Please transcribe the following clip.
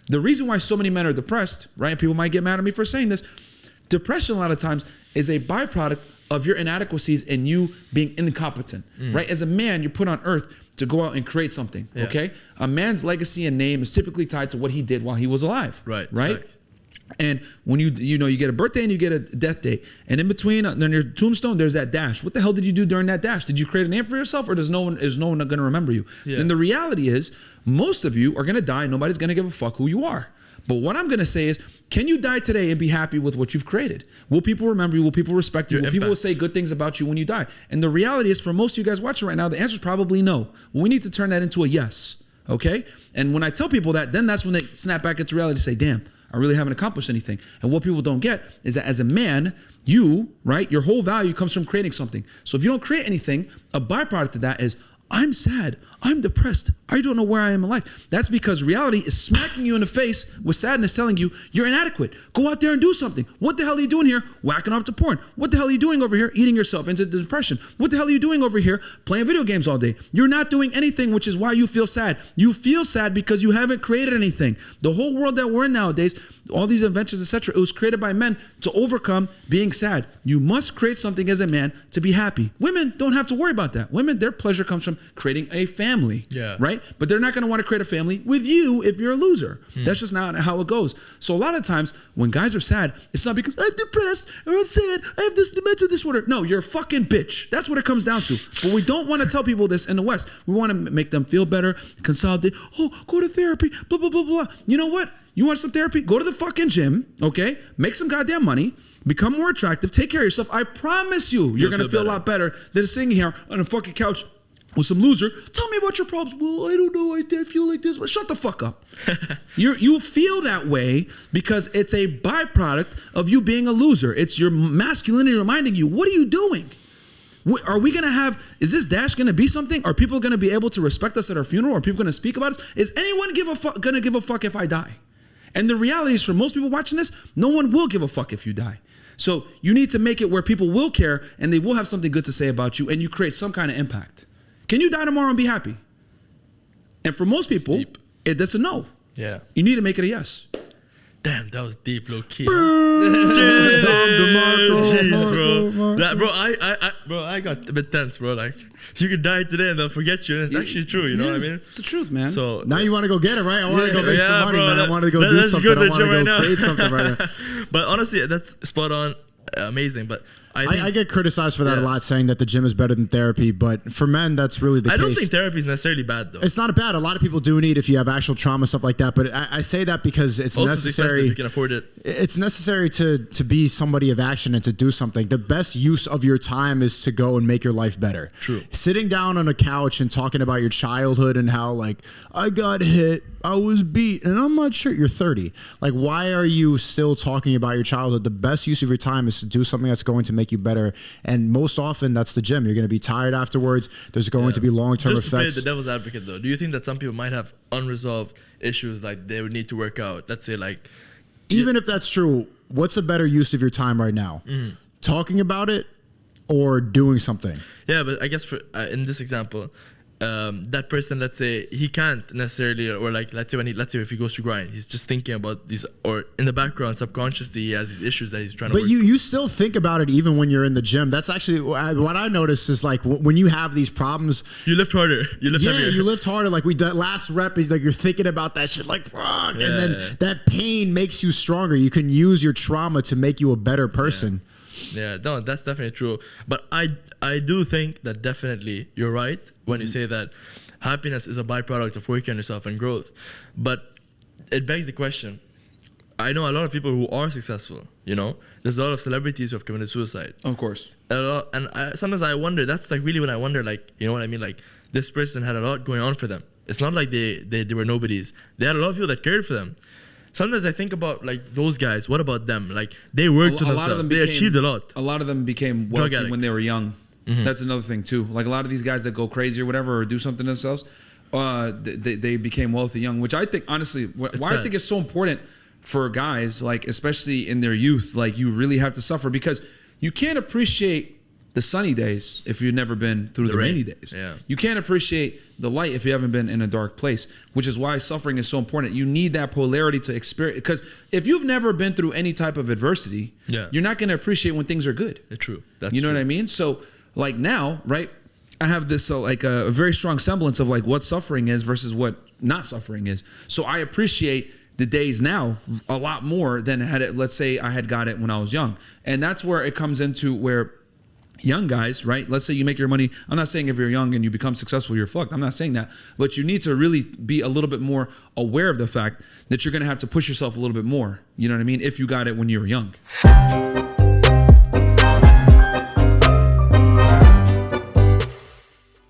The reason why so many men are depressed, right? And people might get mad at me for saying this. Depression a lot of times is a byproduct of your inadequacies and you being incompetent, right? As a man, you're put on earth to go out and create something, okay? A man's legacy and name is typically tied to what he did while he was alive, right? And when you get a birthday and you get a death day, and in between on your tombstone there's that dash. What the hell did you do during that dash? Did you create a name for yourself, or is no one going to remember you? And the reality is, most of you are going to die. Nobody's going to give a fuck who you are. But what I'm going to say is, can you die today and be happy with what you've created? Will people remember you? Will people respect you? Will people say good things about you when you die? And the reality is, for most of you guys watching right now, the answer is probably no. Well, we need to turn that into a yes, okay? And when I tell people that, then that's when they snap back into reality and say, damn, I really haven't accomplished anything. And what people don't get is that as a man, right, your whole value comes from creating something. So if you don't create anything, a byproduct of that is, I'm sad, I'm depressed, I don't know where I am in life. That's because reality is smacking you in the face with sadness, telling you you're inadequate. Go out there and do something. What the hell are you doing here? Whacking off to porn. What the hell are you doing over here? Eating yourself into depression. What the hell are you doing over here? Playing video games all day. You're not doing anything, which is why you feel sad. You feel sad because you haven't created anything. The whole world that we're in nowadays, all these inventions, etc., it was created by men to overcome being sad. You must create something as a man to be happy. Women don't have to worry about that. Women, their pleasure comes from creating a family, right? But they're not going to want to create a family with you if you're a loser. That's just not how it goes. So a lot of times when guys are sad, it's not because I'm depressed or I'm sad, I have this mental disorder. No, you're a fucking bitch. That's what it comes down to. But we don't want to tell people this in the West. We want to make them feel better, consolidate. Oh, go to therapy, blah, blah, blah, blah. You know what? You want some therapy? Go to the fucking gym, okay? Make some goddamn money. Become more attractive. Take care of yourself. I promise you're going to feel a lot better than sitting here on a fucking couch with some loser. Tell me about your problems. Well, I don't know. I feel like this. But shut the fuck up. You feel that way because it's a byproduct of you being a loser. It's your masculinity reminding you, what are you doing? Are we going to have, is this dash going to be something? Are people going to be able to respect us at our funeral? Are people going to speak about us? Is anyone going to give a fuck if I die? And the reality is, for most people watching this, no one will give a fuck if you die. So you need to make it where people will care and they will have something good to say about you, and you create some kind of impact. Can you die tomorrow and be happy? And for most people, that's a no. Yeah. You need to make it a yes. Damn, that was deep, low key. Jeez, bro. I got a bit tense, bro. Like, you could die today and they'll forget you. And it's actually true, you know what I mean? It's the truth, man. So now you want to go get it, right? I want to go make some money, man. I want to go do something. I want to go create something right now. But honestly, that's spot on. Amazing. But I get criticized for that a lot, saying that the gym is better than therapy. But for men, that's really the case. I don't think therapy is necessarily bad, though. It's not bad. A lot of people do need if you have actual trauma, stuff like that. But I say that because it's also necessary. It's you can afford it. It's necessary to be somebody of action and to do something. The best use of your time is to go and make your life better. True. Sitting down on a couch and talking about your childhood and how, like, I got hit, I was beat, and I'm not sure you're 30. Like, why are you still talking about your childhood? The best use of your time is to do something that's going to make you better. And most often, that's the gym. You're going to be tired afterwards. There's going to be long-term effects. Just to play the devil's advocate, though, do you think that some people might have unresolved issues, like they would need to work out? Let's say, like... Even if that's true, what's a better use of your time right now? Talking about it or doing something? Yeah, but I guess for in this example... that person, let's say he can't necessarily, or like let's say if he goes to grind, he's just thinking about these, or in the background subconsciously he has these issues that he's trying to work. But you still think about it even when you're in the gym. That's actually what I noticed is, like, when you have these problems, you lift harder, you lift heavier. You lift harder. Like that last rep is like you're thinking about that shit, like fuck, and then that pain makes you stronger. You can use your trauma to make you a better person. Yeah, no, that's definitely true. But I do think that definitely you're right when you say that happiness is a byproduct of working on yourself and growth. But it begs the question. I know a lot of people who are successful, you know. There's a lot of celebrities who have committed suicide. Of course. Sometimes I wonder, that's like really when I wonder, like, you know what I mean? Like, this person had a lot going on for them. It's not like they were nobodies. They had a lot of people that cared for them. Sometimes I think about, like, those guys. What about them? Like, they worked on themselves. They achieved a lot. A lot of them became wealthy when they were young. That's another thing too. Like, a lot of these guys that go crazy or whatever, or do something to themselves, they became wealthy young. Which I think, honestly, I think it's so important for guys, like, especially in their youth. Like, you really have to suffer because you can't appreciate the sunny days if you've never been through the rainy days. Yeah. You can't appreciate the light if you haven't been in a dark place, which is why suffering is so important. You need that polarity to experience, because if you've never been through any type of adversity, you're not going to appreciate when things are good. True. You know what I mean? So like now, right, I have this like a very strong semblance of like what suffering is versus what not suffering is. So I appreciate the days now a lot more than had it, let's say I had got it when I was young. And that's where it comes into where young guys, right? Let's say you make your money. I'm not saying if you're young and you become successful, you're fucked. I'm not saying that. But you need to really be a little bit more aware of the fact that you're going to have to push yourself a little bit more. You know what I mean? If you got it when you were young.